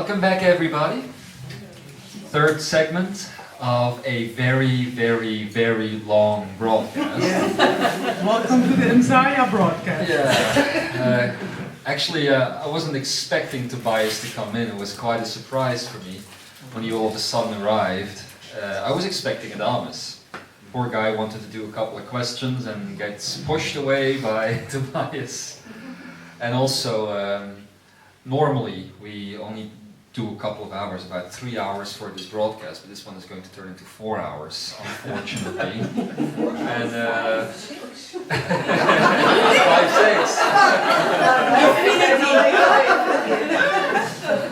Welcome back, everybody. Third segment of a very, very, very long broadcast. Yeah. Welcome to the Imzaia broadcast. Yeah. Actually, I wasn't expecting Tobias to come in. It was quite a surprise for me when he all of a sudden arrived. I was expecting Adamus. Poor guy wanted to do a couple of questions and gets pushed away by Tobias. And also, normally we only do a couple of hours, about 3 hours for this broadcast, but this one is going to turn into 4 hours, unfortunately. And 5, 6.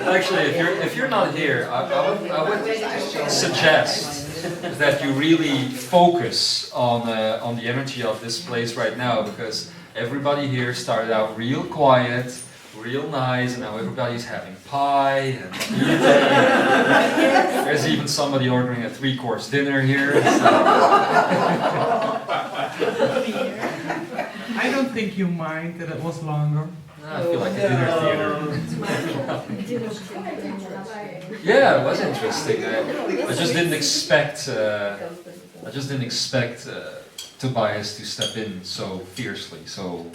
Actually, if you're not here, I would suggest that you really focus on the energy of this place right now, because everybody here started out real quiet, real nice, and now everybody's having pie and eating. There's even somebody ordering a 3-course dinner here. So. I don't think you mind that it was longer. I feel like a dinner theater. Yeah, it was interesting. I just didn't expect Tobias to step in so fiercely, so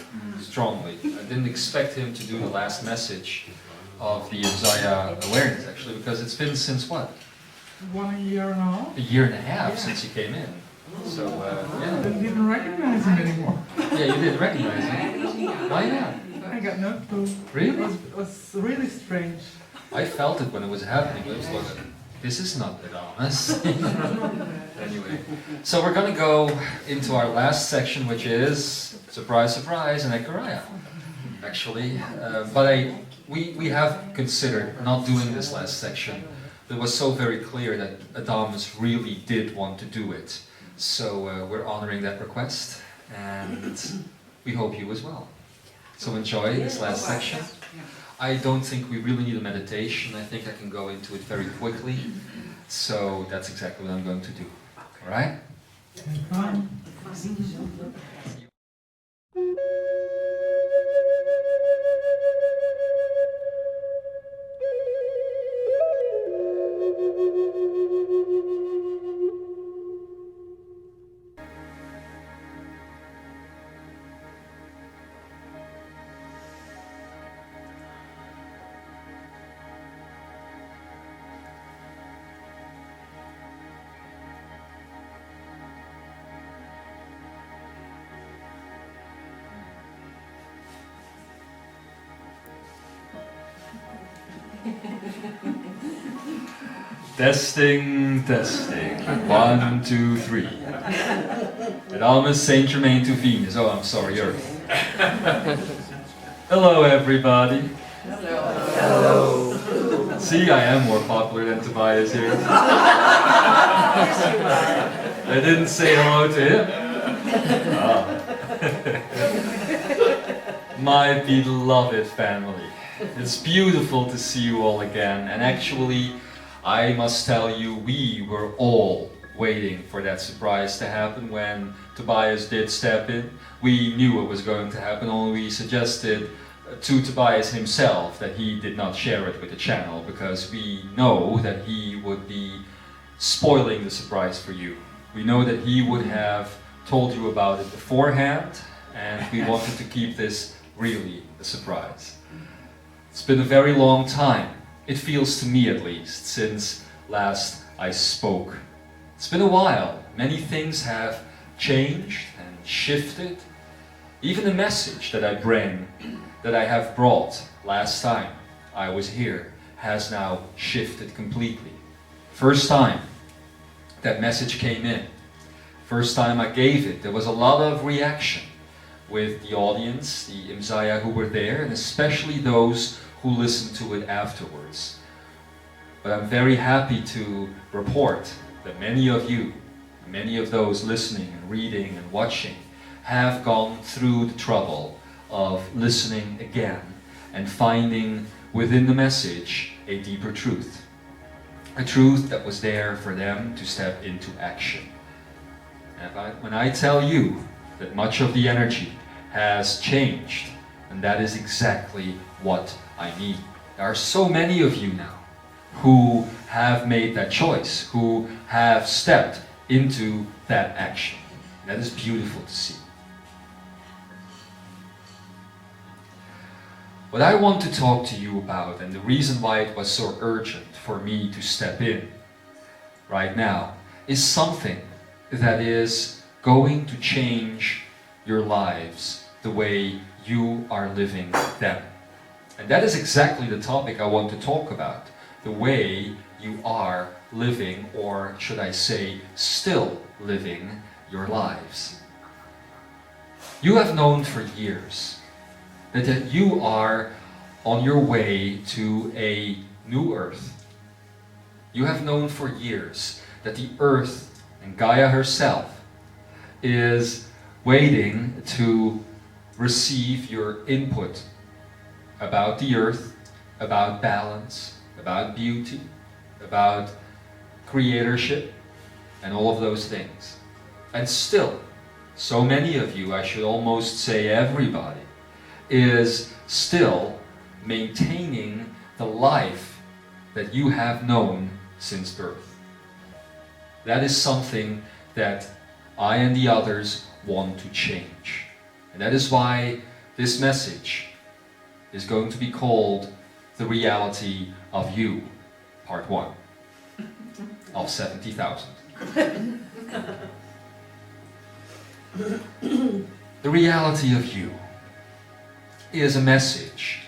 strongly. I didn't expect him to do the last message of the Imzaia awareness, actually, because it's been since what? 1 year and a half? A year and a half since he came in. So, yeah. I didn't even recognize him anymore. Yeah, you didn't recognize him. Oh, yeah. I got no clue. Really? It was really strange. I felt it when it was happening. It was like, this is not Adamus. Anyway, so we're going to go into our last section, which is, surprise, surprise, an Ekaria, actually. But we have considered not doing this last section. It was so very clear that Adamus really did want to do it. So we're honoring that request, and we hope you as well. So enjoy this last section. I don't think we really need a meditation. I think I can go into it very quickly. So that's exactly what I'm going to do. All right? Testing, testing. 1, 2, 3. Adamus Saint-Germain to Venus. Oh, I'm sorry, Earth. Hello, everybody. Hello. See, I am more popular than Tobias here. I didn't say hello to him. Ah. My beloved family. It's beautiful to see you all again, and actually, I must tell you, we were all waiting for that surprise to happen when Tobias did step in. We knew it was going to happen, only we suggested to Tobias himself that he did not share it with the channel, because we know that he would be spoiling the surprise for you. We know that he would have told you about it beforehand, and we wanted to keep this really a surprise. It's been a very long time. It feels to me, at least, since last I spoke. It's been a while. Many things have changed and shifted. Even the message that I have brought last time I was here has now shifted completely. First time that message came in, first time I gave it, there was a lot of reaction with the audience, the Imzaia who were there, and especially those who listened to it afterwards. But I'm very happy to report that many of you, many of those listening and reading and watching, have gone through the trouble of listening again and finding within the message a deeper truth. A truth that was there for them to step into action. And when I tell you that much of the energy has changed, and that is exactly what I mean. There are so many of you now who have made that choice, who have stepped into that action. That is beautiful to see. What I want to talk to you about, and the reason why it was so urgent for me to step in right now, is something that is going to change your lives the way you are living them. And that is exactly the topic I want to talk about. The way you are living, or should I say, still living your lives. You have known for years that you are on your way to a new earth. You have known for years that the earth and Gaia herself is waiting to receive your input about the earth, about balance, about beauty, about creatorship, and all of those things. And still, so many of you, I should almost say everybody, is still maintaining the life that you have known since birth. That is something that I and the others want to change. And that is why this message is going to be called The Reality of You, Part 1 of 70,000. The reality of you is a message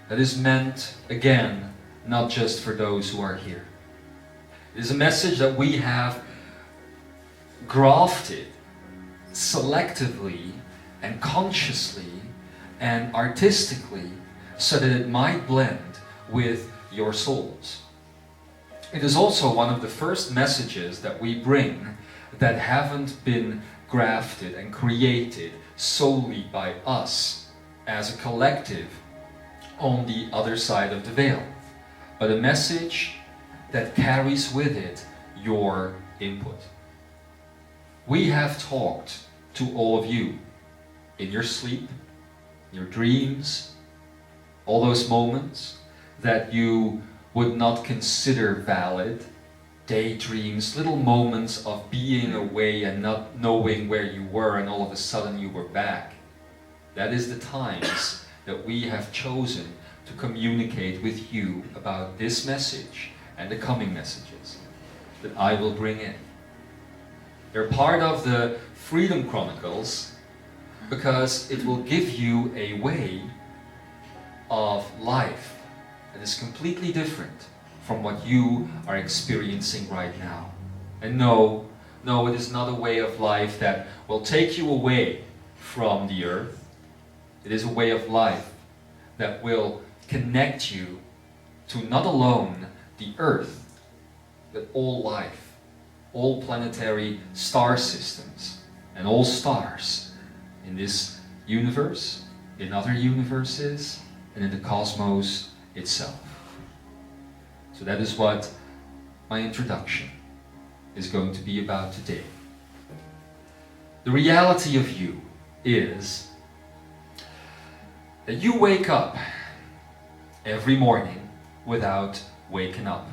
that is meant, again, not just for those who are here. It is a message that we have grafted selectively and consciously and artistically so that it might blend with your souls. It is also one of the first messages that we bring that haven't been grafted and created solely by us as a collective on the other side of the veil, but a message that carries with it your input. We have talked to all of you in your sleep, your dreams, all those moments that you would not consider valid, daydreams, little moments of being away and not knowing where you were and all of a sudden you were back. That is the times that we have chosen to communicate with you about this message and the coming messages that I will bring in. They're part of the Freedom Chronicles because it will give you a way of life that is completely different from what you are experiencing right now. And no, it is not a way of life that will take you away from the earth. It is a way of life that will connect you to not alone the earth, but all life, all planetary star systems, and all stars in this universe, in other universes, and in the cosmos itself. So that is what my introduction is going to be about today. The reality of you is that you wake up every morning without waking up.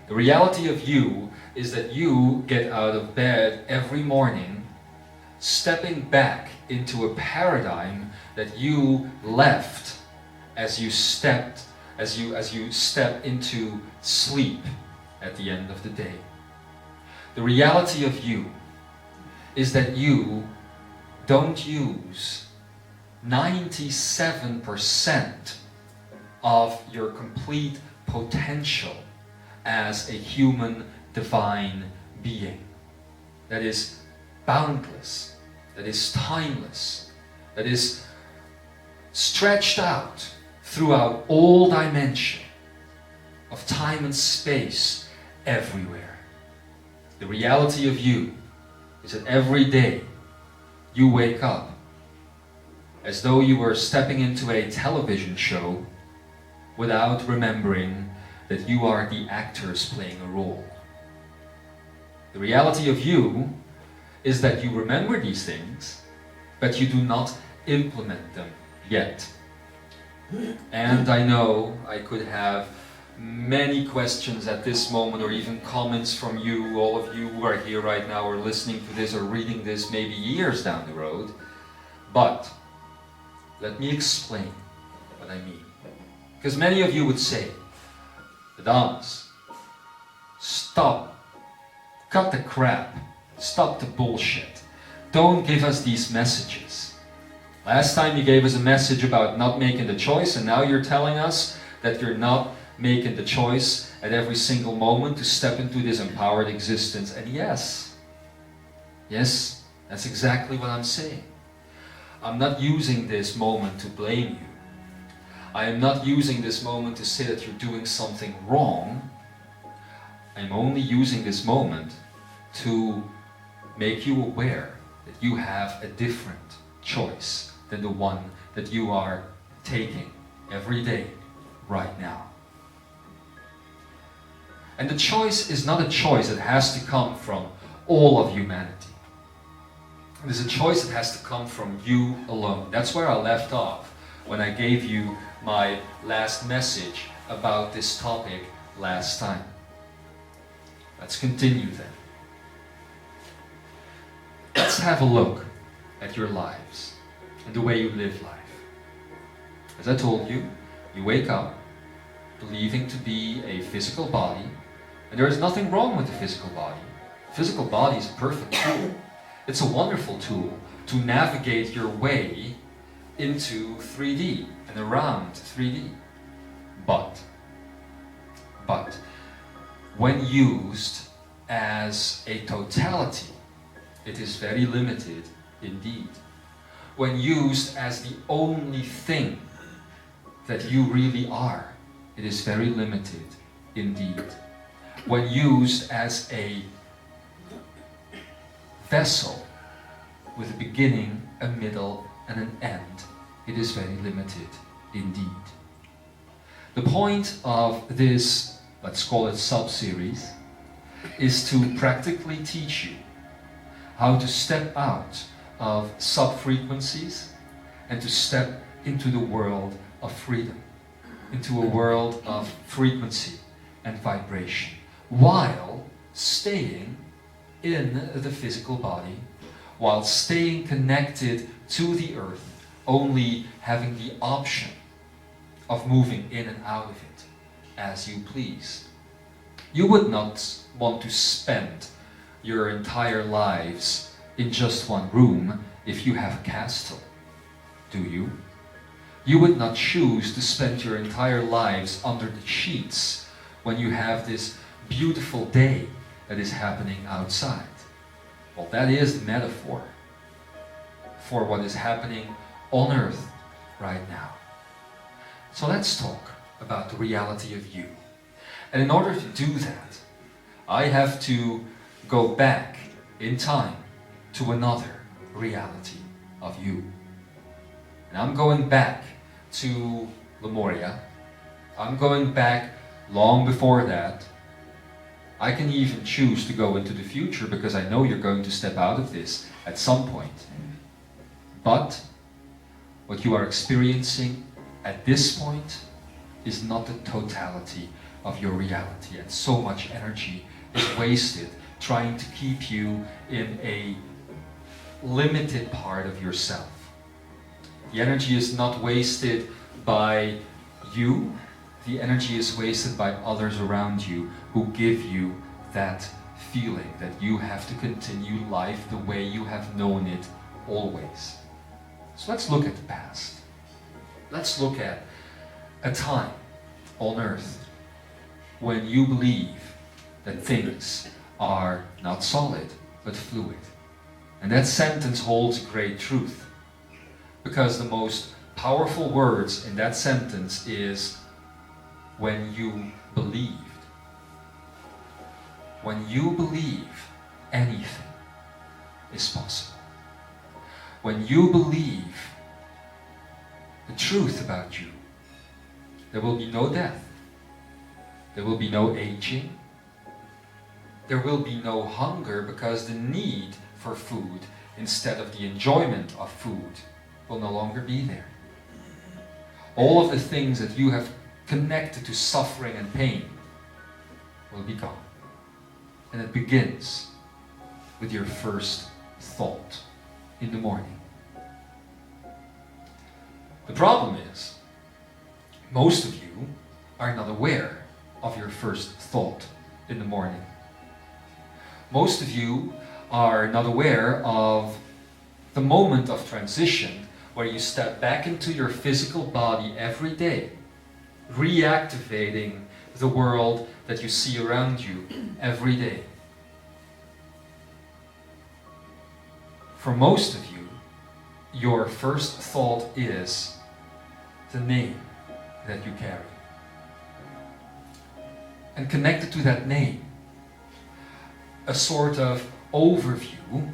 The reality of you is that you get out of bed every morning stepping back into a paradigm that you left as you step into sleep at the end of the day. The reality of you is that you don't use 97% of your complete potential as a human divine being that is boundless, that is timeless, that is stretched out throughout all dimension of time and space everywhere. The reality of you is that every day you wake up as though you were stepping into a television show without remembering that you are the actors playing a role. The reality of you is that you remember these things, but you do not implement them yet. And I know I could have many questions at this moment, or even comments from you, all of you who are here right now, or listening to this, or reading this maybe years down the road. But let me explain what I mean. Because many of you would say, Adamus, stop, cut the crap, stop the bullshit. Don't give us these messages. Last time you gave us a message about not making the choice, and now you're telling us that you're not making the choice at every single moment to step into this empowered existence. And yes, that's exactly what I'm saying. I'm not using this moment to blame you. I am not using this moment to say that you're doing something wrong. I'm only using this moment to make you aware that you have a different choice than the one that you are taking every day, right now. And the choice is not a choice that has to come from all of humanity. It is a choice that has to come from you alone. That's where I left off when I gave you my last message about this topic last time. Let's continue then. Let's have a look at your lives and the way you live life. As I told you, you wake up believing to be a physical body, and there is nothing wrong with the physical body. The physical body is a perfect tool. It's a wonderful tool to navigate your way into 3D and around 3D. But when used as a totality, it is very limited indeed. When used as the only thing that you really are, it is very limited indeed. When used as a vessel with a beginning, a middle, and an end, it is very limited indeed. The point of this, let's call it sub-series, is to practically teach you how to step out of sub-frequencies and to step into the world of freedom, into a world of frequency and vibration, while staying in the physical body, while staying connected to the earth, only having the option of moving in and out of it as you please. You would not want to spend your entire lives in just one room if you have a castle, do you? You would not choose to spend your entire lives under the sheets when you have this beautiful day that is happening outside. Well, that is the metaphor for what is happening on earth right now. So let's talk about the reality of you. And in order to do that, I have to go back in time to another reality of you. And I'm going back to Lemuria. I'm going back long before that. I can even choose to go into the future because I know you're going to step out of this at some point. But what you are experiencing at this point is not the totality of your reality, and so much energy is wasted trying to keep you in a limited part of yourself. The energy is not wasted by you, the energy is wasted by others around you who give you that feeling that you have to continue life the way you have known it always. So let's look at the past. Let's look at a time on earth when you believe that things are not solid but fluid. And that sentence holds great truth, because the most powerful words in that sentence is when you believed. When you believe, anything is possible. When you believe the truth about you, there will be no death. There will be no aging. There will be no hunger, because the need for food instead of the enjoyment of food will no longer be there. All of the things that you have connected to suffering and pain will be gone. And it begins with your first thought in the morning. The problem is, most of you are not aware of your first thought in the morning. Most of you are not aware of the moment of transition where you step back into your physical body every day, reactivating the world that you see around you every day. For most of you, your first thought is the name that you carry. And connected to that name, a sort of overview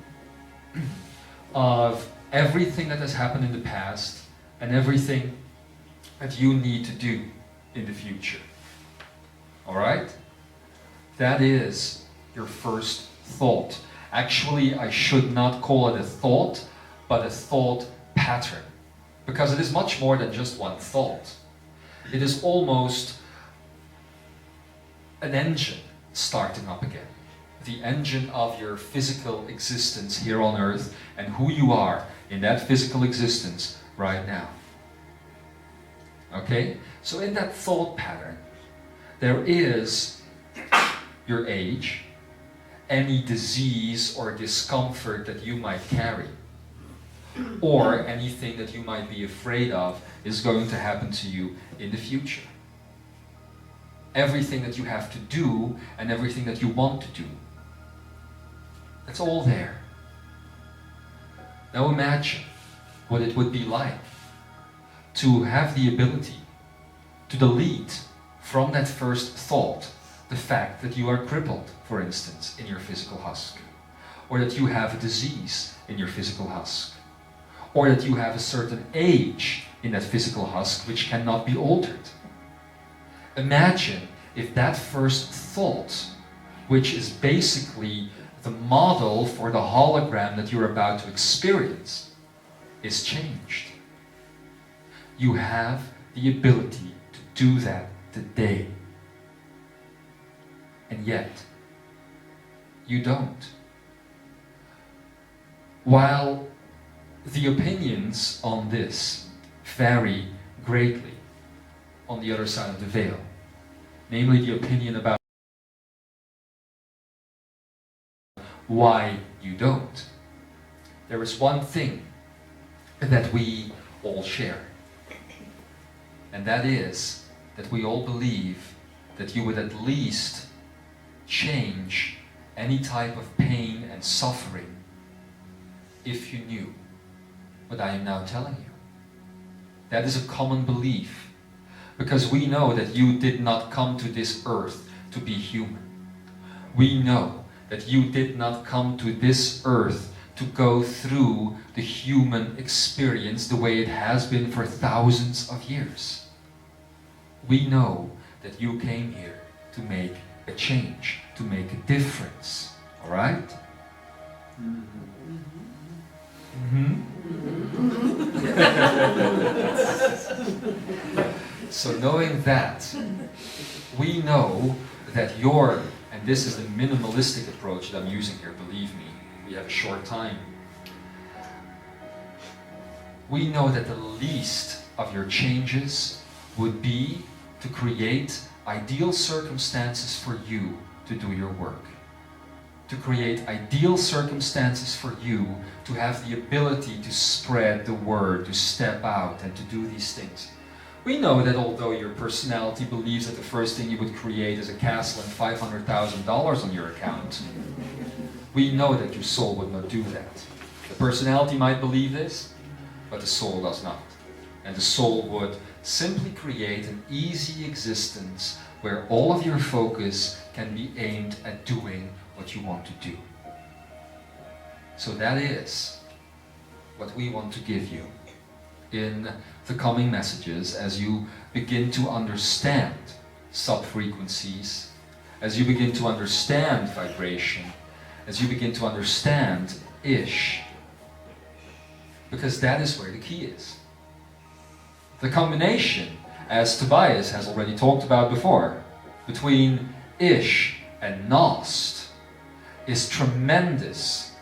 of everything that has happened in the past and everything that you need to do in the future. Alright? That is your first thought. Actually, I should not call it a thought, but a thought pattern. Because it is much more than just one thought. It is almost an engine starting up again. The engine of your physical existence here on earth and who you are in that physical existence right now. Okay? So in that thought pattern, there is your age, any disease or discomfort that you might carry, or anything that you might be afraid of is going to happen to you in the future. Everything that you have to do and everything that you want to do. It's all there. Now imagine what it would be like to have the ability to delete from that first thought the fact that you are crippled, for instance, in your physical husk, or that you have a disease in your physical husk, or that you have a certain age in that physical husk which cannot be altered. Imagine if that first thought, which is basically the model for the hologram that you're about to experience, is changed. You have the ability to do that today. And yet, you don't. While the opinions on this vary greatly on the other side of the veil, namely the opinion about why you don't, there is one thing that we all share, and that is that we all believe that you would at least change any type of pain and suffering if you knew what I am now telling you. That is a common belief, because we know that you did not come to this earth to be human. We know that you did not come to this earth to go through the human experience the way it has been for thousands of years. We know that you came here to make a change, to make a difference. Alright? So knowing that, we know that your, and this is the minimalistic approach that I'm using here, believe me, we have a short time. We know that the least of your changes would be to create ideal circumstances for you to do your work. To create ideal circumstances for you to have the ability to spread the word, to step out and to do these things. We know that although your personality believes that the first thing you would create is a castle and $500,000 on your account, we know that your soul would not do that. The personality might believe this, but the soul does not. And the soul would simply create an easy existence where all of your focus can be aimed at doing what you want to do. So that is what we want to give you in the coming messages as you begin to understand sub-frequencies, as you begin to understand vibration, as you begin to understand Ish. Because that is where the key is. The combination as Tobias has already talked about before, between Ish and Nost is tremendous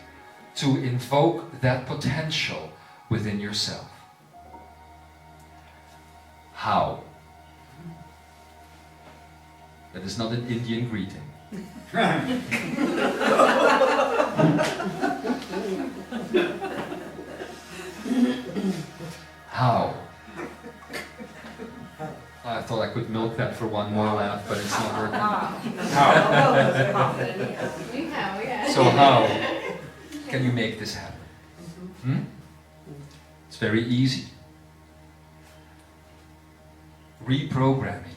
to invoke that potential within yourself. How? That is not an Indian greeting. How? I thought I could milk that for one more laugh, but it's not working. How? So how can you make this happen? It's very easy. Reprogramming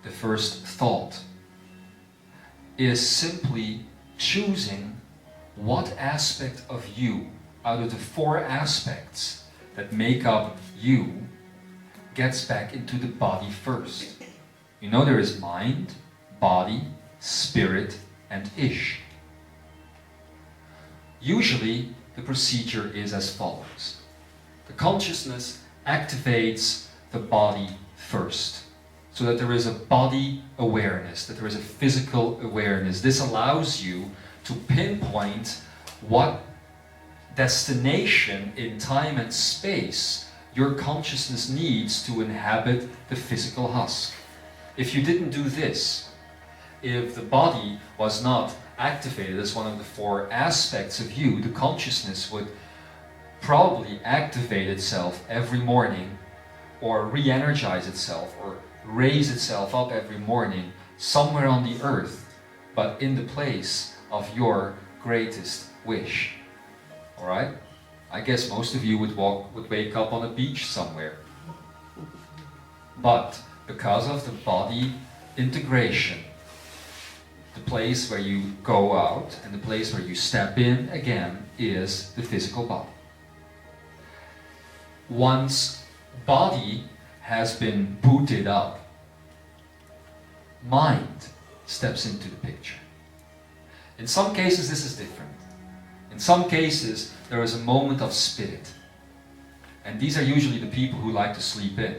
the first thought is simply choosing what aspect of you out of the 4 aspects that make up you gets back into the body first. You know there is mind, body, spirit, and Ish. Usually the procedure is as follows. The consciousness activates the body first, so that there is a body awareness, that there is a physical awareness. This allows you to pinpoint what destination in time and space your consciousness needs to inhabit the physical husk. If you didn't do this, if the body was not activated as one of the 4 aspects of you, the consciousness would probably activate itself every morning, or re-energize itself, or raise itself up every morning somewhere on the earth, but in the place of your greatest wish. Alright? I guess most of you would wake up on a beach somewhere. But because of the body integration, the place where you go out and the place where you step in again is the physical body. Once body has been booted up, mind steps into the picture. In some cases this is different. In some cases there is a moment of spirit. And these are usually the people who like to sleep in.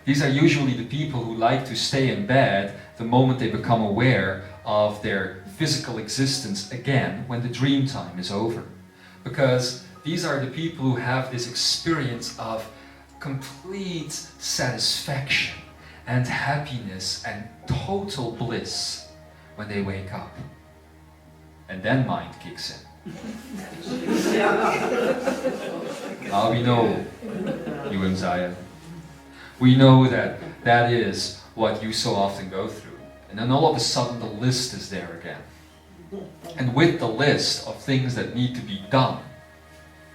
These are usually the people who like to stay in bed the moment they become aware of their physical existence again when the dream time is over. Because these are the people who have this experience of complete satisfaction and happiness and total bliss when they wake up. And then mind kicks in. Now we know you, Imzaia. We know that that is what you so often go through. And then all of a sudden the list is there again. And with the list of things that need to be done,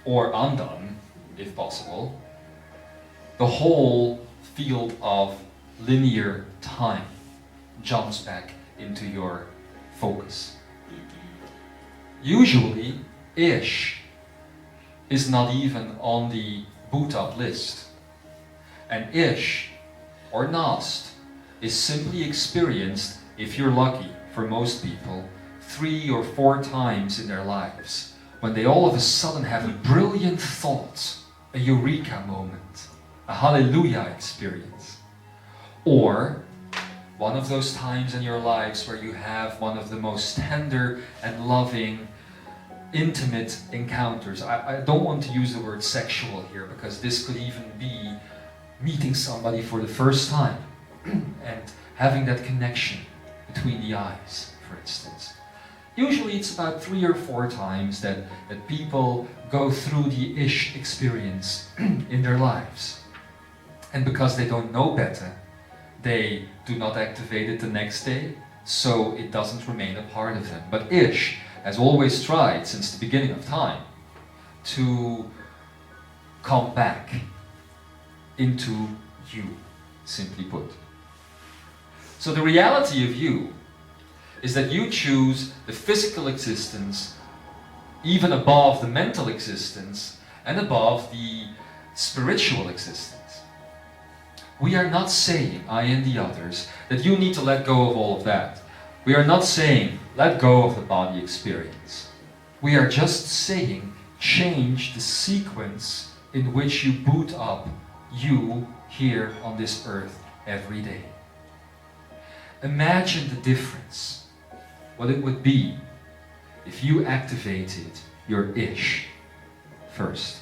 or undone, if possible, the whole field of linear time jumps back into your focus. Usually, Ish is not even on the boot up list. And Ish, or Nost, is simply experienced, if you're lucky, for most people, 3 or 4 times in their lives, when they all of a sudden have a brilliant thought, a eureka moment, a hallelujah experience. Or one of those times in your lives where you have one of the most tender and loving, intimate encounters. I don't want to use the word sexual here, because this could even be meeting somebody for the first time and having that connection between the eyes, for instance. Usually it's about 3 or 4 times that people go through the Ish experience in their lives. And because they don't know better, they do not activate it the next day, so it doesn't remain a part of them. But Ish has always tried, since the beginning of time, to come back into you, simply put. So the reality of you is that you choose the physical existence even above the mental existence and above the spiritual existence. We are not saying, I and the others, that you need to let go of all of that. We are not saying, let go of the body experience. We are just saying, change the sequence in which you boot up you here on this earth every day. Imagine the difference, what it would be if you activated your ish first.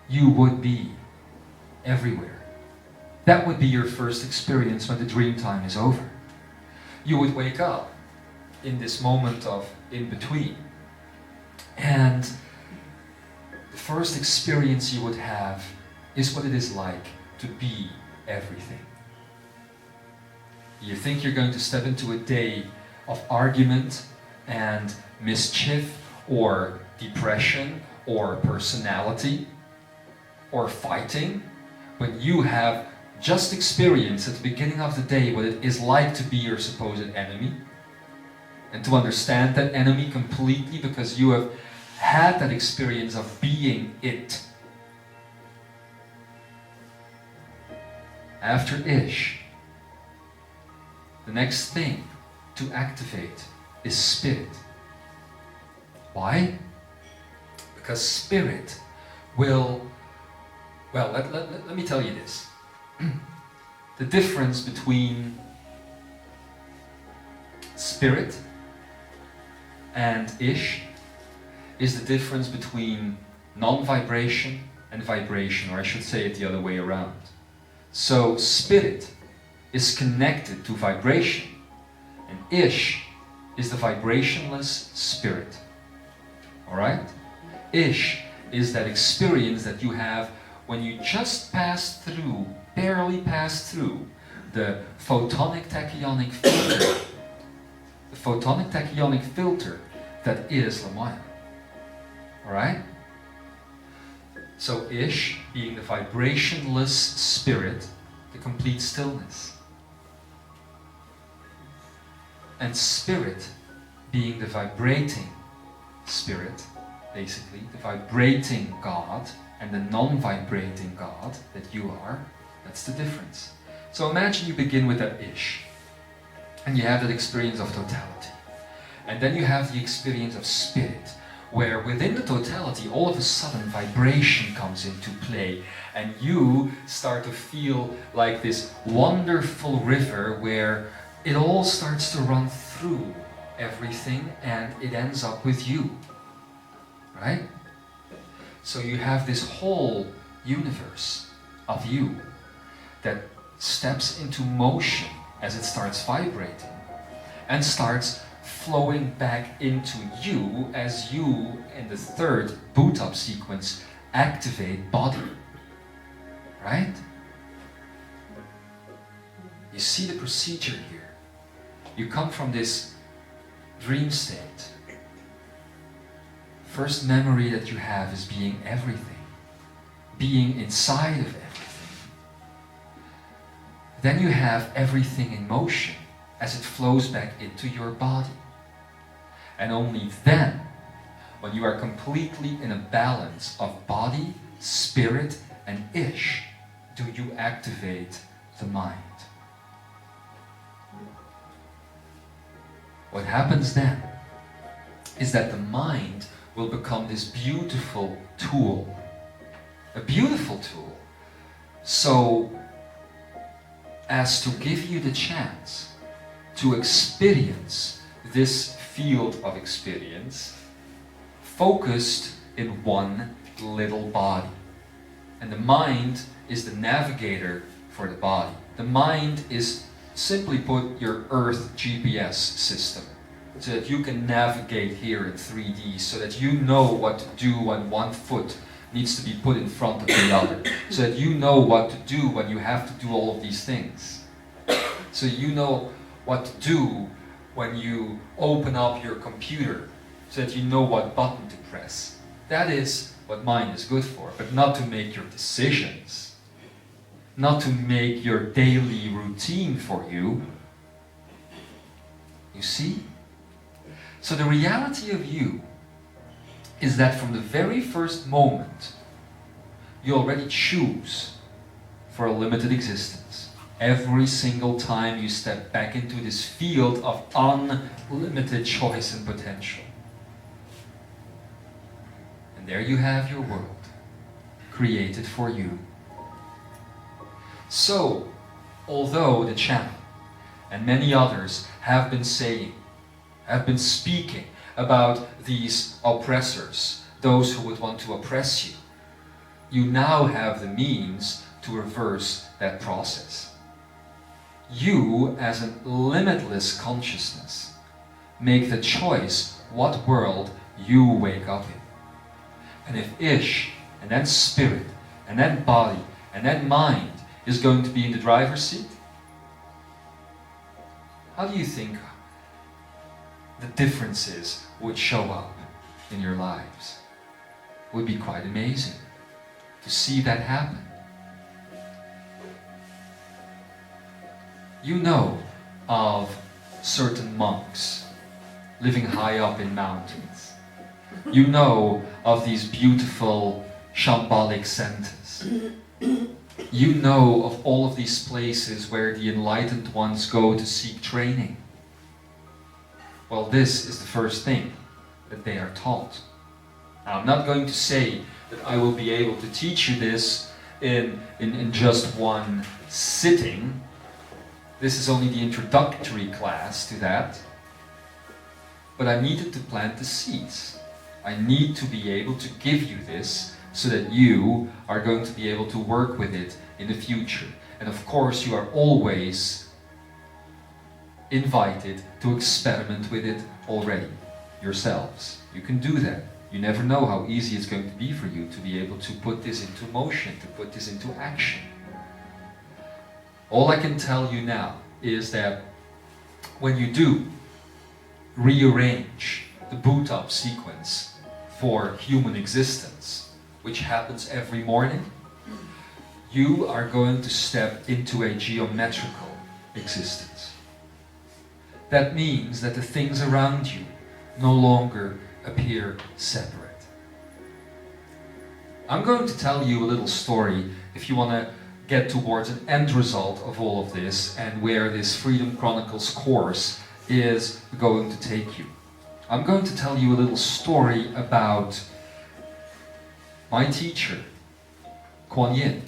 You would be everywhere. That would be your first experience when the dream time is over. You would wake up in this moment of in-between. And the first experience you would have is what it is like to be everything. You think you're going to step into a day of argument and mischief or depression or personality or fighting, but you have just experienced at the beginning of the day what it is like to be your supposed enemy, and to understand that enemy completely because you have had that experience of being it. After ish, the next thing to activate is spirit. Why? Because spirit will, well, let me tell you this. The difference between spirit and ish is the difference between non-vibration and vibration, or I should say it the other way around. So spirit is connected to vibration, and ish is the vibrationless spirit. Alright? Ish is that experience that you have when you just pass through, barely pass through, the photonic tachyonic filter. The photonic tachyonic filter that is Lamaya. Alright? So ish being the vibrationless spirit, the complete stillness. And spirit being the vibrating spirit, basically, the vibrating God and the non-vibrating God that you are. That's the difference. So imagine you begin with that ish, and you have that experience of totality. And then you have the experience of spirit, where within the totality, all of a sudden vibration comes into play, and you start to feel like this wonderful river where it all starts to run through everything and it ends up with you. Right? So you have this whole universe of you that steps into motion as it starts vibrating and starts flowing back into you as you, in the third boot up sequence, activate body. Right? You see the procedure here. You come from this dream state. First memory that you have is being everything, being inside of everything. Then you have everything in motion as it flows back into your body. And only then, when you are completely in a balance of body, spirit, and ish, do you activate the mind. What happens then is that the mind will become this beautiful tool. A beautiful tool. So as to give you the chance to experience this field of experience focused in one little body. And the mind is the navigator for the body. The mind is, simply put, your Earth GPS system, so that you can navigate here in 3D, so that you know what to do when one foot needs to be put in front of the other, so that you know what to do when you have to do all of these things. So you know what to do when you open up your computer, so that you know what button to press. That is what mind is good for, but not to make your decisions, not to make your daily routine for you. You see? So the reality of you is that from the very first moment, you already choose for a limited existence. Every single time you step back into this field of unlimited choice and potential. And there you have your world, created for you. So, although the channel and many others have been speaking about these oppressors, those who would want to oppress you, you now have the means to reverse that process. You, as a limitless consciousness, make the choice what world you wake up in. And if Ish, and then spirit, and then body, and then mind is going to be in the driver's seat, how do you think the differences would show up in your lives? It would be quite amazing to see that happen. You know of certain monks living high up in mountains. You know of these beautiful shambolic centers. You know of all of these places where the enlightened ones go to seek training. Well, this is the first thing that they are taught. Now, I'm not going to say that I will be able to teach you this in just one sitting. This is only the introductory class to that. But I needed to plant the seeds. I need to be able to give you this so that you are going to be able to work with it in the future. And of course, you are always invited to experiment with it already yourselves. You can do that. You never know how easy it's going to be for you to be able to put this into motion, to put this into action. All I can tell you now is that when you do rearrange the boot up sequence for human existence, which happens every morning, you are going to step into a geometrical existence. That means that the things around you no longer appear separate. I'm going to tell you a little story if you want to get towards an end result of all of this and where this Freedom Chronicles course is going to take you. I'm going to tell you a little story about my teacher, Kuan Yin.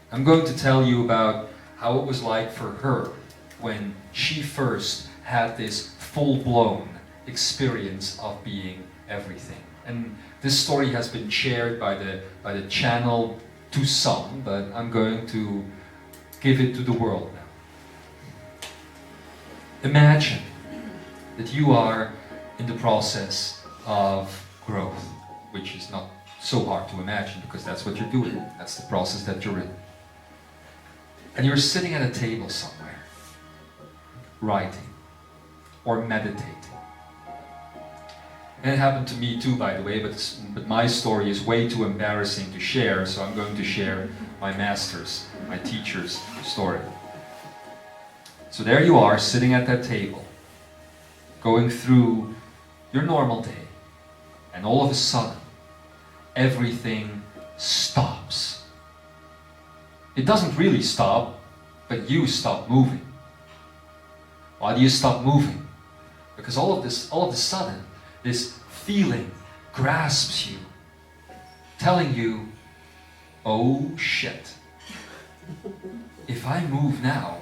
I'm going to tell you about how it was like for her when she first had this full-blown experience of being everything. And this story has been shared by the channel to some, but I'm going to give it to the world now. Imagine that you are in the process of growth, which is not so hard to imagine because that's what you're doing. That's the process that you're in. And you're sitting at a table somewhere, writing or meditating. And it happened to me too, by the way, but my story is way too embarrassing to share, so I'm going to share my master's, my teacher's story. So there you are, sitting at that table, going through your normal day, and all of a sudden, everything stops. It doesn't really stop, but you stop moving. Why do you stop moving? Because all of a sudden, this feeling grasps you, telling you, oh shit, if I move now,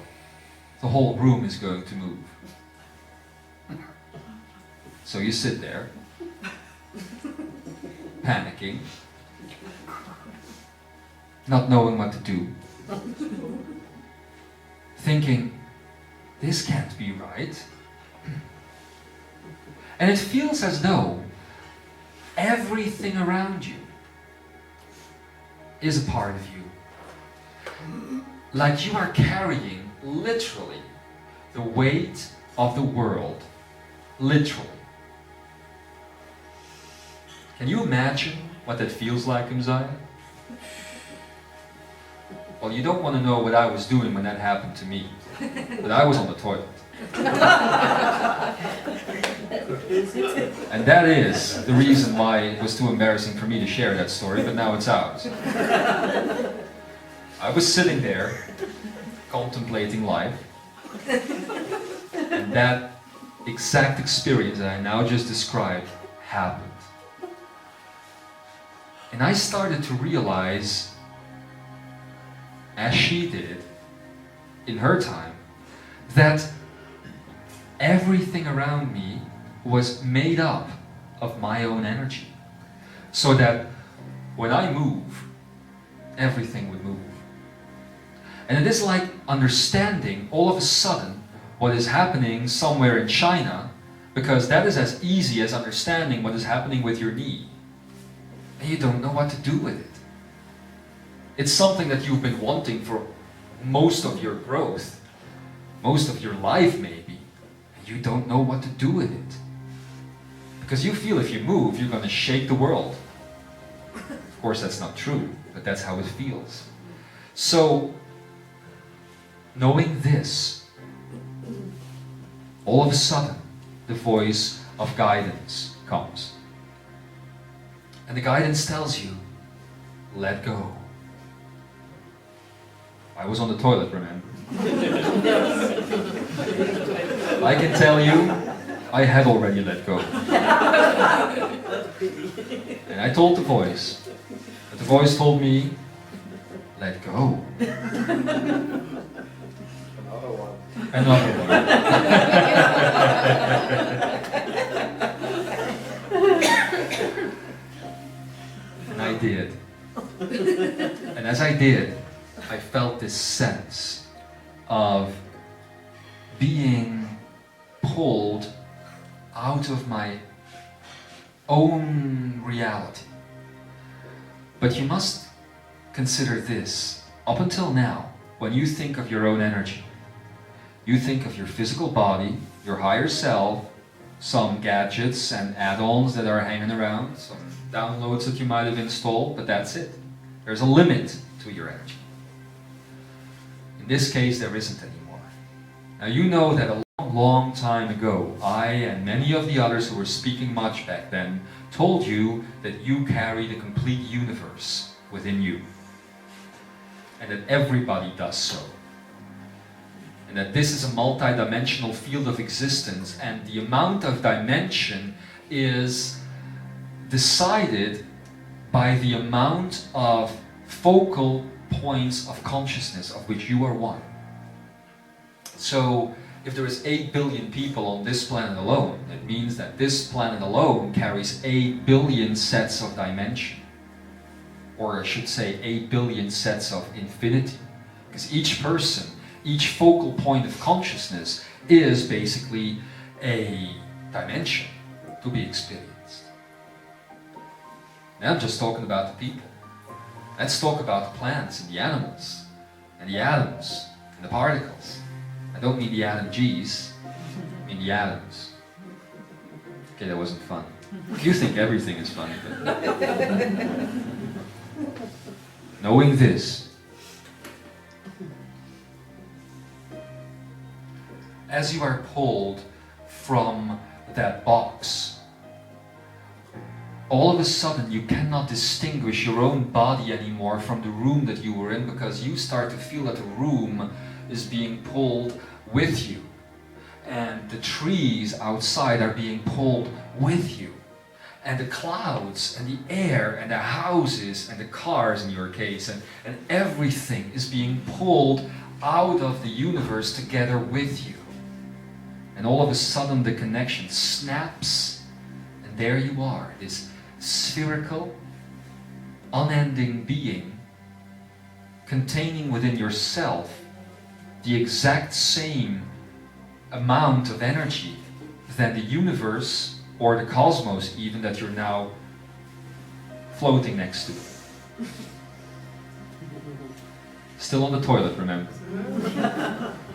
the whole room is going to move. So you sit there, panicking, not knowing what to do, thinking, this can't be right. And it feels as though everything around you is a part of you. Like you are carrying, literally, the weight of the world, literally. Can you imagine what that feels like, Imzaia? Well, you don't want to know what I was doing when that happened to me, but I was on the toilet. And that is the reason why it was too embarrassing for me to share that story, but now it's out. I was sitting there, contemplating life, and that exact experience that I now just described happened. And I started to realize as she did in her time, that everything around me was made up of my own energy. So that when I move, everything would move. And it is like understanding all of a sudden what is happening somewhere in China, because that is as easy as understanding what is happening with your knee. And you don't know what to do with it. It's something that you've been wanting for most of your growth, most of your life maybe, and you don't know what to do with it. Because you feel if you move, you're going to shake the world. Of course, that's not true, but that's how it feels. So, knowing this, all of a sudden, the voice of guidance comes. And the guidance tells you, let go. I was on the toilet, remember? I can tell you, I had already let go. And I told the voice, but the voice told me, let go. Another one. And I did. And as I did, I felt this sense of being pulled out of my own reality. But you must consider this. Up until now, when you think of your own energy, you think of your physical body, your higher self, some gadgets and add-ons that are hanging around, some downloads that you might have installed, but that's it. There's a limit to your energy. In this case, there isn't anymore. Now you know that a long time ago, I and many of the others who were speaking much back then told you that you carry the complete universe within you. And that everybody does so. And that this is a multidimensional field of existence, and the amount of dimension is decided by the amount of focal points of consciousness of which you are one. So if there is 8 billion people on this planet alone, it means that this planet alone carries 8 billion sets of dimension. Or I should say 8 billion sets of infinity. Because each person, each focal point of consciousness is basically a dimension to be experienced. Now I'm just talking about the people. Let's talk about the plants and the animals, and the atoms, and the particles. I don't mean the atom G's, I mean the atoms. Okay, that wasn't fun. You think everything is funny, but... Knowing this, as you are pulled from that box, all of a sudden you cannot distinguish your own body anymore from the room that you were in, because you start to feel that the room is being pulled with you, and the trees outside are being pulled with you, and the clouds and the air and the houses and the cars in your case, and everything is being pulled out of the universe together with you. And all of a sudden the connection snaps, and there you are, this spherical, unending being containing within yourself the exact same amount of energy than the universe or the cosmos even that you're now floating next to. Still on the toilet, remember?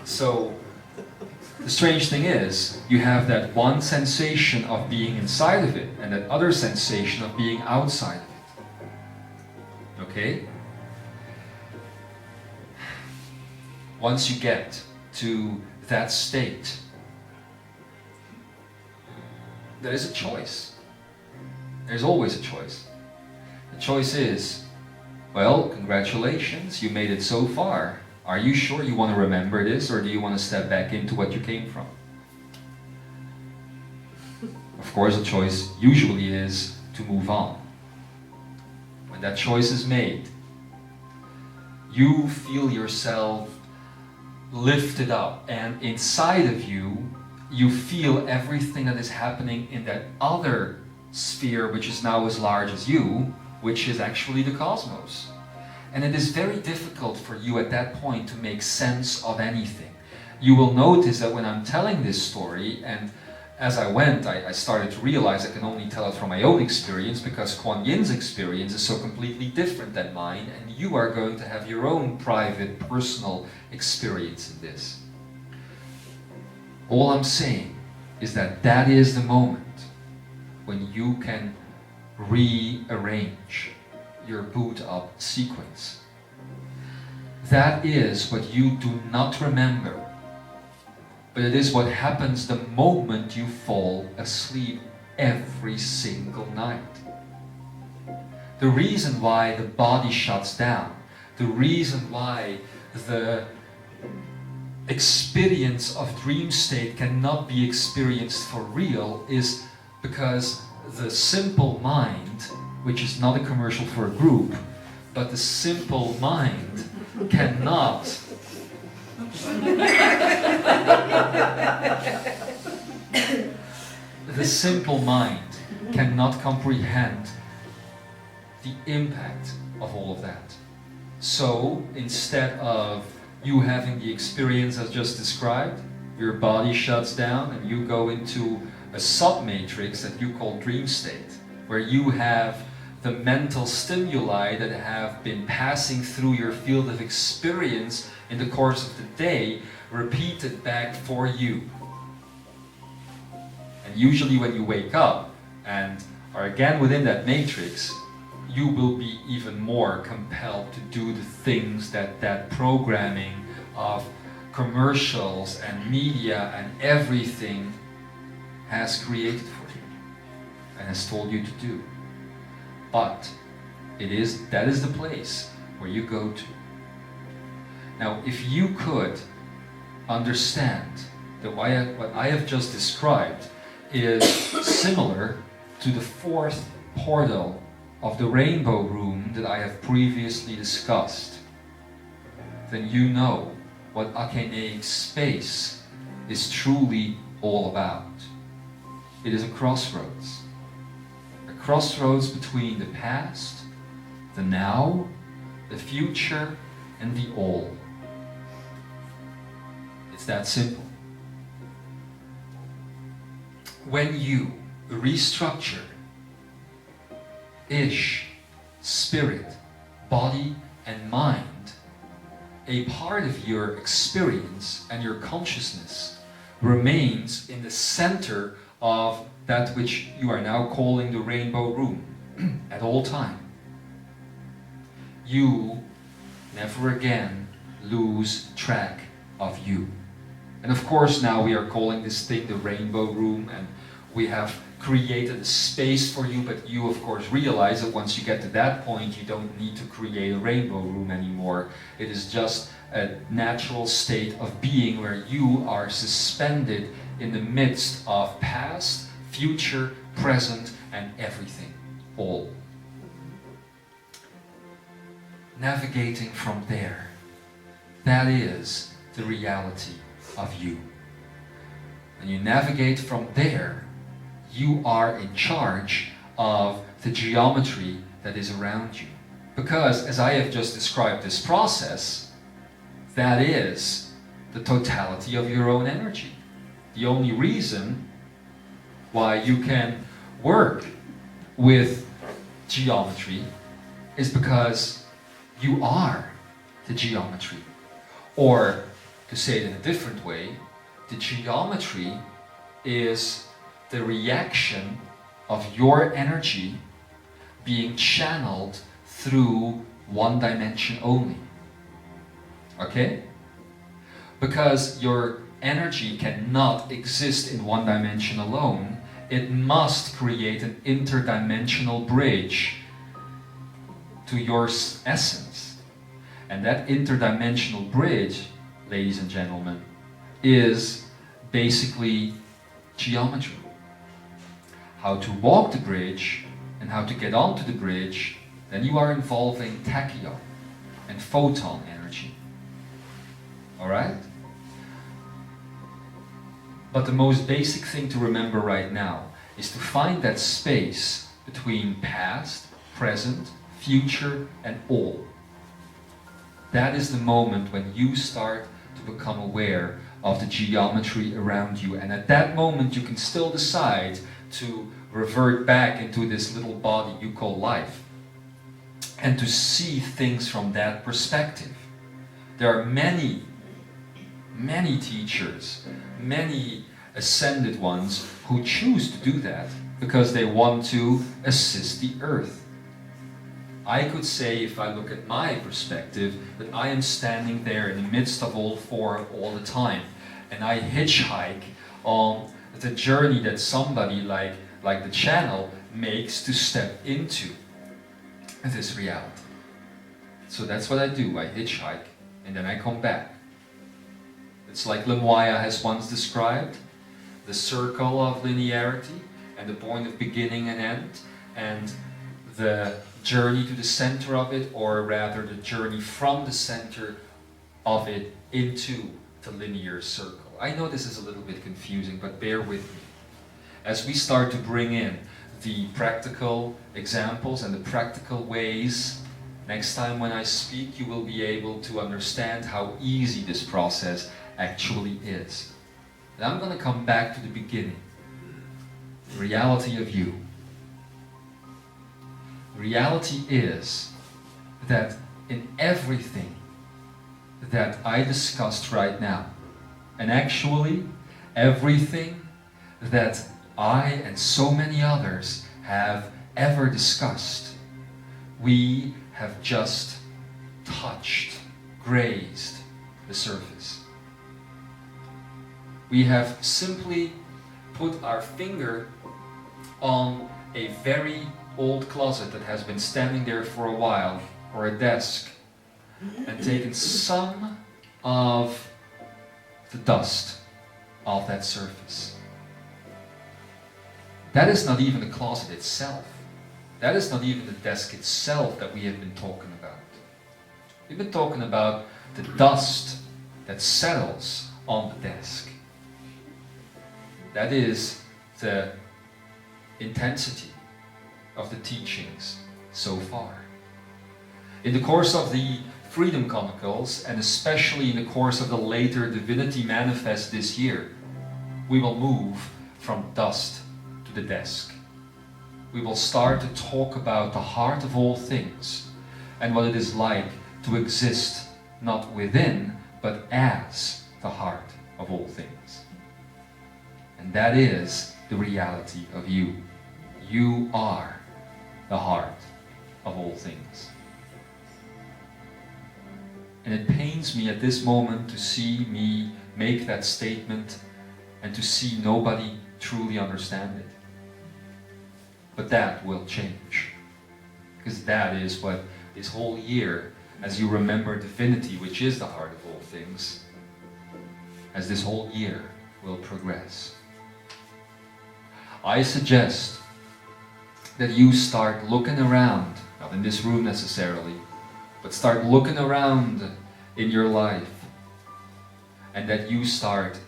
So the strange thing is, you have that one sensation of being inside of it and that other sensation of being outside of it. Okay? Once you get to that state, there is a choice. There's always a choice. The choice is, well, congratulations, you made it so far. Are you sure you want to remember this, or do you want to step back into what you came from? Of course, the choice usually is to move on. When that choice is made, you feel yourself lifted up, and inside of you, you feel everything that is happening in that other sphere, which is now as large as you, which is actually the cosmos. And it is very difficult for you at that point to make sense of anything. You will notice that when I'm telling this story, and as I went, I started to realize I can only tell it from my own experience, because Kuan Yin's experience is so completely different than mine, and you are going to have your own private, personal experience in this. All I'm saying is that that is the moment when you can rearrange your boot up sequence. That is what you do not remember, but it is what happens the moment you fall asleep every single night. The reason why the body shuts down, the reason why the experience of dream state cannot be experienced for real is because the simple mind, which is not a commercial for a group, but the simple mind cannot the simple mind cannot comprehend the impact of all of that. So instead of you having the experience as just described, your body shuts down and you go into a sub-matrix that you call dream state, where you have the mental stimuli that have been passing through your field of experience in the course of the day, repeated back for you. And usually when you wake up and are again within that matrix, you will be even more compelled to do the things that that programming of commercials and media and everything has created for you and has told you to do. But that is the place where you go to. Now, if you could understand that what I have just described is similar to the fourth portal of the rainbow room that I have previously discussed, then you know what Akeneic space is truly all about. It is a crossroads. A crossroads between the past, the now, the future, and the all. It's that simple. When you restructure Ish, spirit, body, and mind, a part of your experience and your consciousness remains in the center of that which you are now calling the rainbow room at all time. You never again lose track of you. And of course now we are calling this thing the rainbow room, and we have created a space for you, but you of course realize that once you get to that point you don't need to create a rainbow room anymore. It is just a natural state of being where you are suspended in the midst of past, future, present, and everything, all. Navigating from there, that is the reality of you. And you navigate from there, you are in charge of the geometry that is around you. Because, as I have just described this process, that is the totality of your own energy. The only reason why you can work with geometry is because you are the geometry. Or, to say it in a different way, the geometry is the reaction of your energy being channeled through one dimension only. Okay? Because your energy cannot exist in one dimension alone, it must create an interdimensional bridge to your essence. And that interdimensional bridge, ladies and gentlemen, is basically geometry. How to walk the bridge and how to get onto the bridge, then you are involving tachyon. and photon energy. Alright? But the most basic thing to remember right now is to find that space between past, present, future, and all. That is the moment when you start to become aware of the geometry around you. And at that moment you can still decide to revert back into this little body you call life and to see things from that perspective. There are many teachers, many ascended ones who choose to do that because they want to assist the earth. I could say, if I look at my perspective, that I am standing there in the midst of all four all the time, and I hitchhike on the journey that somebody like the channel makes to step into this reality. So that's what I do. I hitchhike and then I come back. It's like Imzaia has once described the circle of linearity and the point of beginning and end, and the journey to the center of it, or rather the journey from the center of it into the linear circle. I know this is a little bit confusing, but bear with me. As we start to bring in the practical examples and the practical ways, next time when I speak, you will be able to understand how easy this process actually is. And I'm going to come back to the beginning. The reality of you. Reality is that in everything that I discussed right now, and actually everything that I and so many others have ever discussed, we have just touched, grazed the surface. We have simply put our finger on a very old closet that has been standing there for a while, or a desk, and taken some of the dust off that surface. That is not even the closet itself. That is not even the desk itself that we have been talking about. We've been talking about the dust that settles on the desk. That is the intensity of the teachings so far. In the course of the Freedom Chronicles, and especially in the course of the later Divinity Manifest this year, we will move from dust to the desk. We will start to talk about the heart of all things and what it is like to exist not within, but as the heart of all things. And that is the reality of you. You are the heart of all things. And it pains me at this moment to see me make that statement and to see nobody truly understand it. But that will change. Because that is what this whole year, as you remember divinity, which is the heart of all things, as this whole year will progress. I suggest that you start looking around, not in this room necessarily, but start looking around in your life, and that you start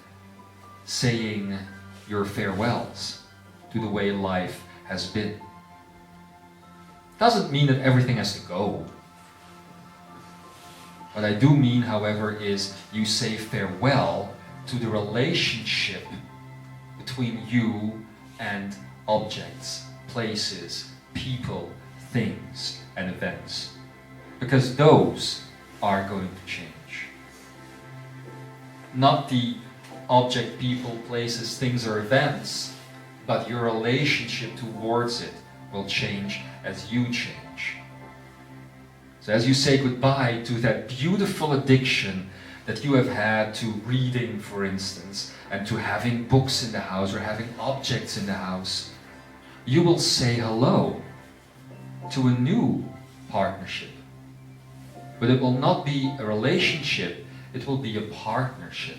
saying your farewells to the way life has been. Doesn't mean that everything has to go. What I do mean, however, is you say farewell to the relationship between you and objects, places, people, things, and events. Because those are going to change. Not the object, people, places, things, or events, but your relationship towards it will change as you change. So as you say goodbye to that beautiful addiction that you have had to reading, for instance, and to having books in the house or having objects in the house, you will say hello to a new partnership. But it will not be a relationship, it will be a partnership.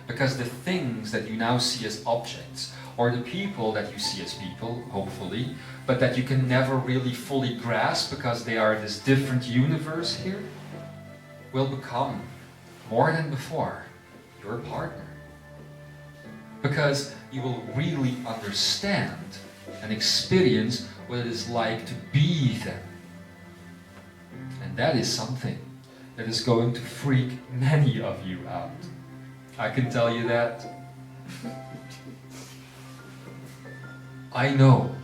Because the things that you now see as objects or the people that you see as people, hopefully, but that you can never really fully grasp because they are this different universe here, will become, more than before, your partner. Because you will really understand and experience what it is like to be them. And that is something that is going to freak many of you out. I can tell you that. I know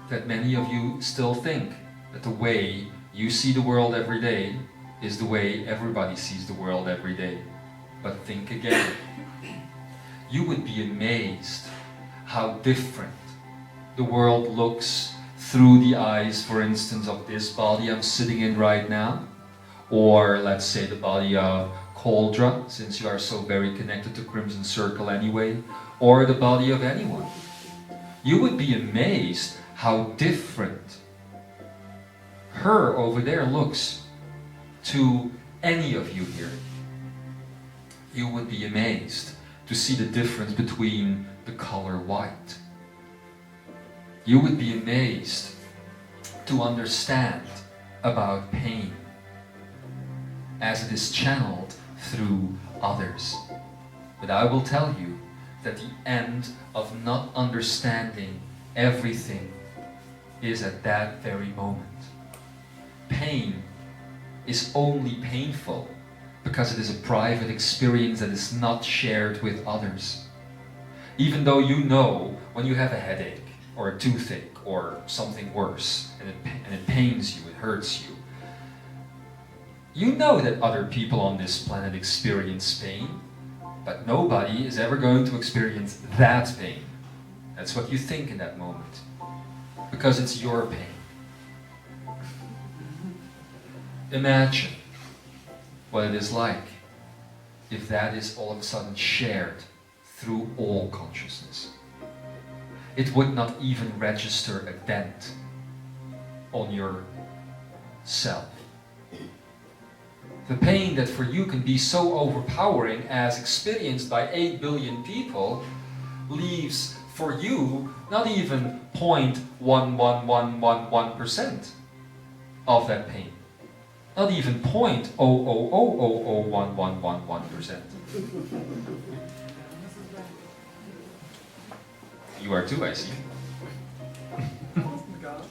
that many of you still think that the way you see the world every day is the way everybody sees the world every day. But think again. You would be amazed how different the world looks through the eyes, for instance, of this body I'm sitting in right now, or let's say the body of Cauldra, since you are so very connected to Crimson Circle anyway, or the body of anyone. You would be amazed how different her over there looks to any of you here. You would be amazed to see the difference between the color white. You would be amazed to understand about pain as it is channeled through others. But I will tell you that the end of not understanding everything is at that very moment. Pain is only painful because it is a private experience that is not shared with others. Even though you know when you have a headache or a toothache or something worse and it pains you, it hurts you, you know that other people on this planet experience pain, but nobody is ever going to experience that pain. That's what you think in that moment, because it's your pain. Imagine what it is like if that is all of a sudden shared through all consciousness. It would not even register a dent on your self. The pain that for you can be so overpowering as experienced by 8 billion people leaves for you not even 0.11111% of that pain. Not even 0.000001111%. You are too, I see.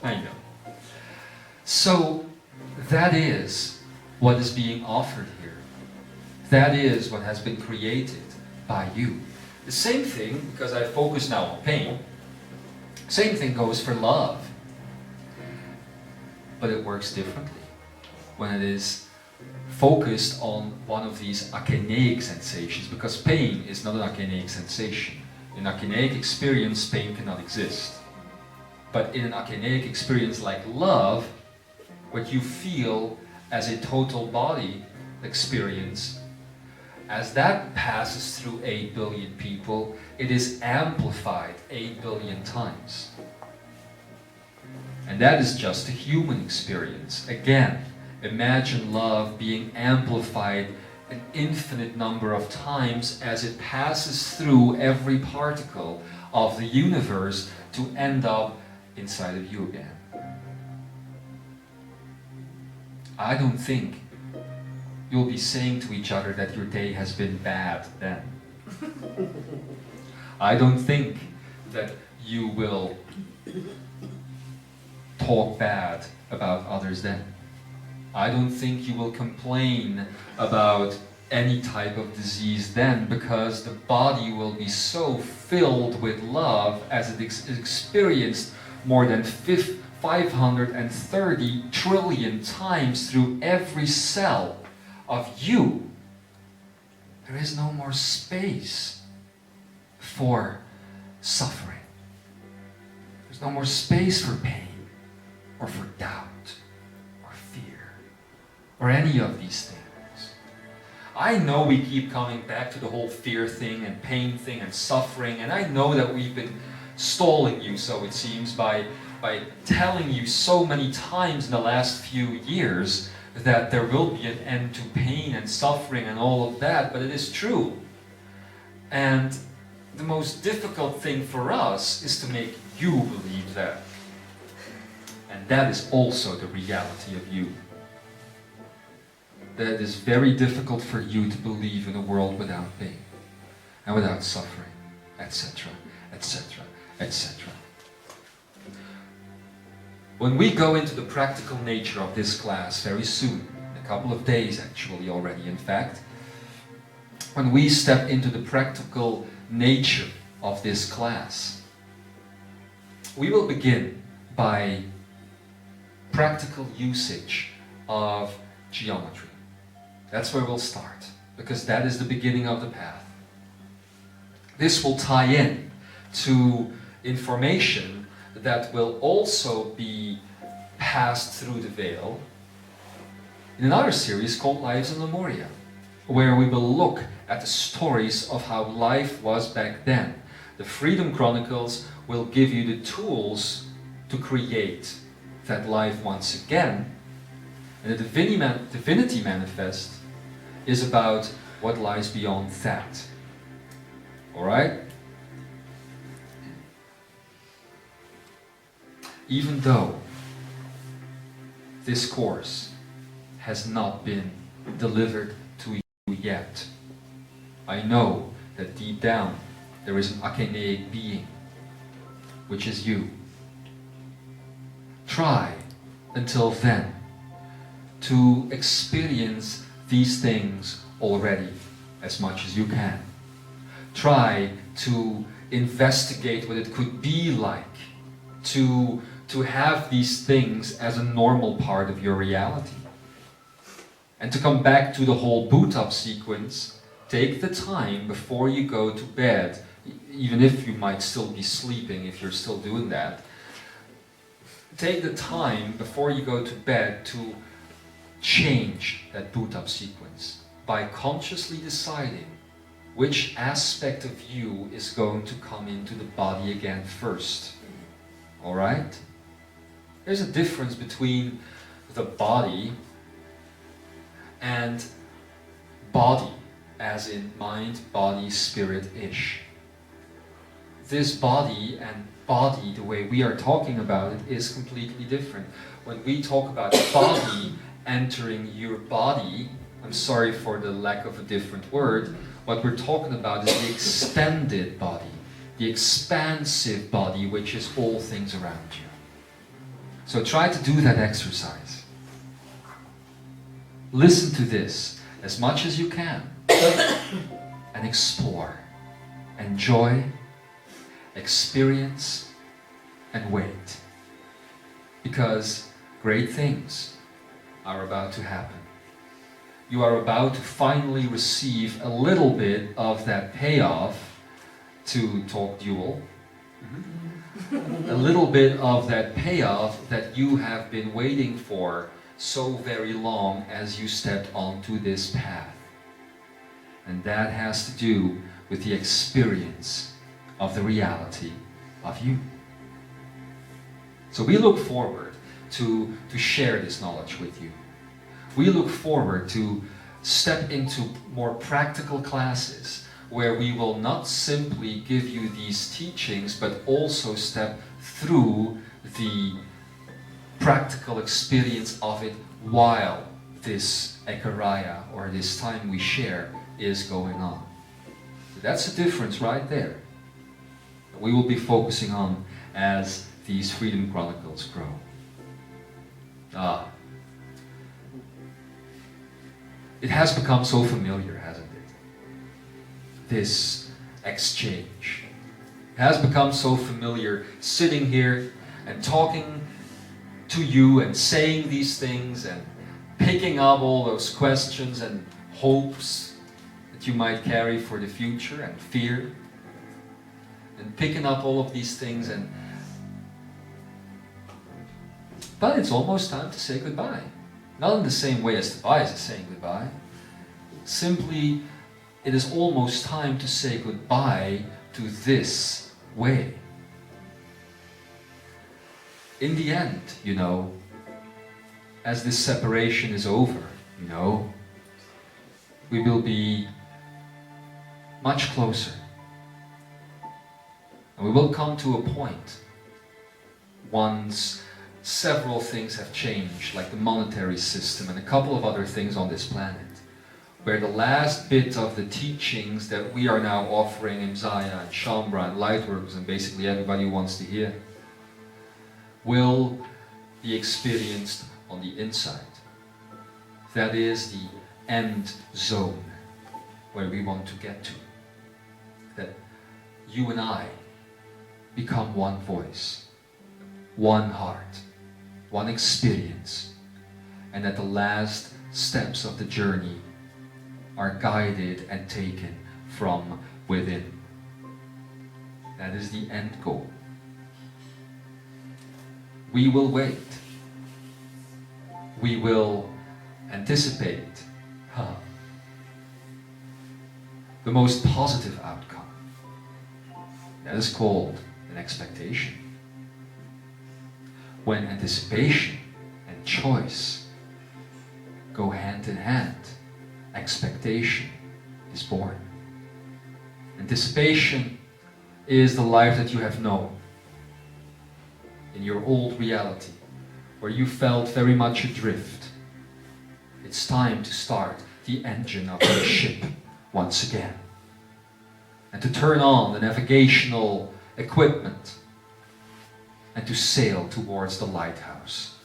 I know. So that is what is being offered here. That is what has been created by you. The same thing, because I focus now on pain, same thing goes for love. But it works differently when it is focused on one of these akineic sensations, because pain is not an akineic sensation. In akineic experience, pain cannot exist. But in an akineic experience like love, what you feel as a total body experience, as that passes through 8 billion people, it is amplified 8 billion times. And that is just a human experience. Again, imagine love being amplified an infinite number of times as it passes through every particle of the universe to end up inside of you again. I don't think you'll be saying to each other that your day has been bad then. I don't think that you will talk bad about others then. I don't think you will complain about any type of disease then, because the body will be so filled with love as it experienced more than 530 trillion times through every cell of you. There is no more space for suffering. There's no more space for pain or for doubt or fear or any of these things. I know we keep coming back to the whole fear thing and pain thing and suffering, and I know that we've been stalling you, so it seems, by telling you so many times in the last few years that there will be an end to pain and suffering and all of that, but it is true. And the most difficult thing for us is to make you believe that. And that is also the reality of you. That it is very difficult for you to believe in a world without pain and without suffering, etc., etc., etc. When we go into the practical nature of this class very soon, in a couple of days actually already in fact, when we step into the practical nature of this class, we will begin by practical usage of geometry. That's where we'll start, because that is the beginning of the path. This will tie in to information that will also be passed through the veil in another series called Lives in Memoria, where we will look at the stories of how life was back then. The Freedom Chronicles will give you the tools to create that life once again, and the Divinity Manifest is about what lies beyond that. Alright? Even though this course has not been delivered to you yet, I know that deep down there is an Akeneic being, which is you. Try until then to experience these things already as much as you can. Try to investigate what it could be like to have these things as a normal part of your reality. And to come back to the whole boot up sequence, take the time before you go to bed, even if you might still be sleeping if you're still doing that. Take the time before you go to bed to change that boot up sequence by consciously deciding which aspect of you is going to come into the body again first. Alright? There's a difference between the body and body, as in mind, body, spirit-ish. This body and body, the way we are talking about it, is completely different. When we talk about body entering your body, I'm sorry for the lack of a different word, what we're talking about is the expanded body, the expansive body, which is all things around you. So try to do that exercise. Listen to this as much as you can and explore, enjoy, experience, and wait. Because great things are about to happen. You are about to finally receive a little bit of that payoff, to talk dual, a little bit of that payoff that you have been waiting for so very long as you stepped onto this path. And that has to do with the experience of the reality of you. So we look forward to share this knowledge with you. We look forward to step into more practical classes where we will not simply give you these teachings, but also step through the practical experience of it while this Ekaraya, or this time we share, is going on. So that's the difference right there. We will be focusing on as these Freedom Chronicles grow. It has become so familiar, hasn't it? This exchange. It has become so familiar, sitting here and talking to you and saying these things and picking up all those questions and hopes that you might carry for the future, and fear, and picking up all of these things, but it's almost time to say goodbye. Not in the same way as Tobias is saying goodbye. Simply, it is almost time to say goodbye to this way. In the end, you know, as this separation is over, you know, we will be much closer And we will come to a point once several things have changed, like the monetary system and a couple of other things on this planet, where the last bit of the teachings that we are now offering Imzaia and Shambra and Lightworkers and basically everybody who wants to hear will be experienced on the inside. That is the end zone where we want to get to. That you and I become one voice, one heart, one experience, and that the last steps of the journey are guided and taken from within. That is the end goal. We will wait. We will anticipate the most positive outcome. That is called an expectation. When anticipation and choice go hand in hand, expectation is born. Anticipation is the life that you have known in your old reality, where you felt very much adrift. It's time to start the engine of your ship once again, and to turn on the navigational equipment and to sail towards the lighthouse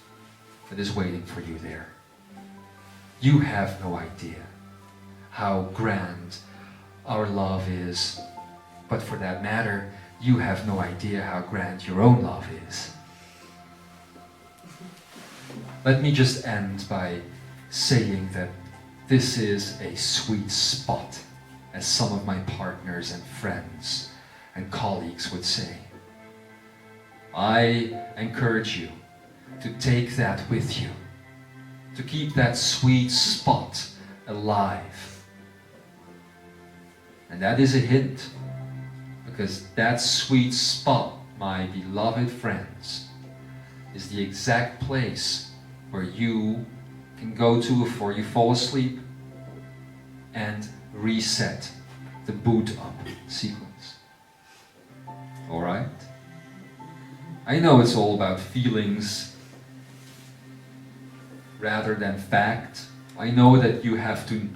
that is waiting for you there. You have no idea how grand our love is, but for that matter, you have no idea how grand your own love is. Let me just end by saying that this is a sweet spot, as some of my partners and friends and colleagues would say. I encourage you to take that with you, to keep that sweet spot alive. And that is a hint, because that sweet spot, my beloved friends, is the exact place where you can go to before you fall asleep and reset the boot up sequence. Alright? I know it's all about feelings rather than fact. I know that you have to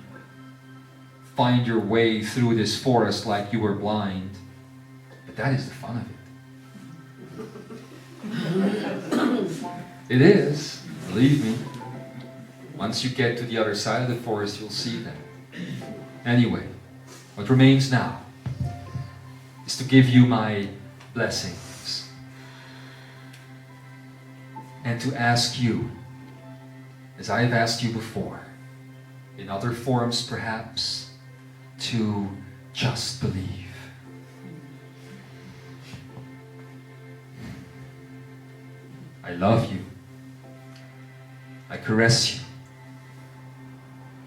find your way through this forest like you were blind, but that is the fun of it. It is, believe me. Once you get to the other side of the forest, you'll see them. Anyway, what remains now is to give you my blessings and to ask you, as I have asked you before, in other forms perhaps, to just believe. I love you. I caress you.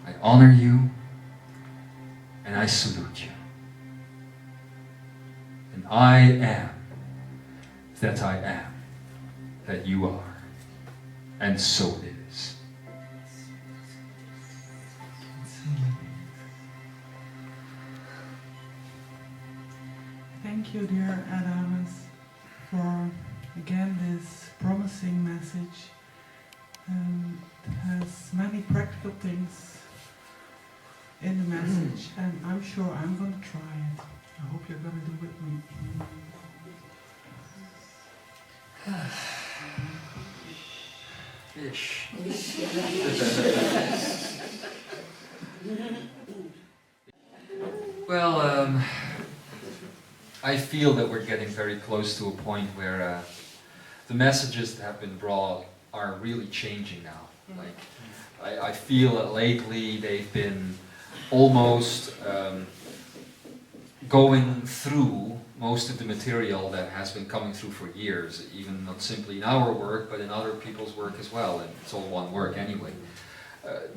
I honor you. And I salute you. And I am that I am, that you are. And so it is. Thank you, dear Adamus, for again this promising message. It has many practical things in the message, and I'm sure I'm going to try it. I hope you're going to do it with me. Ish. Well, I feel that we're getting very close to a point where the messages that have been brought are really changing now. Like, I feel that lately they've been almost going through most of the material that has been coming through for years, even not simply in our work, but in other people's work as well, and it's all one work anyway.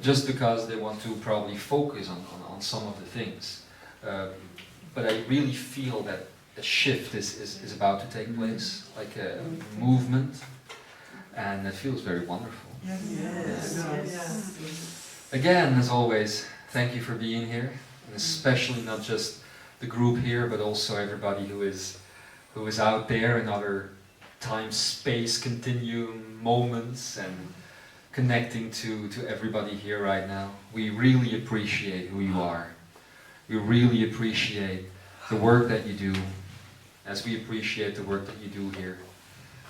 Just because they want to probably focus on some of the things. But I really feel that a shift is about to take place, like a movement, and it feels very wonderful. Yes. Again, as always, thank you for being here, and especially not just the group here, but also everybody who is who is out there in other time-space continuum moments and connecting to everybody here right now. We really appreciate who you are. We really appreciate the work that you do, as we appreciate the work that you do here.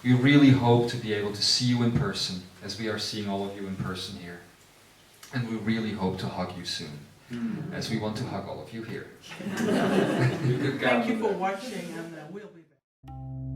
We really hope to be able to see you in person, as we are seeing all of you in person here. And we really hope to hug you soon, as we want to hug all of you here. Thank you for watching, and we'll be back.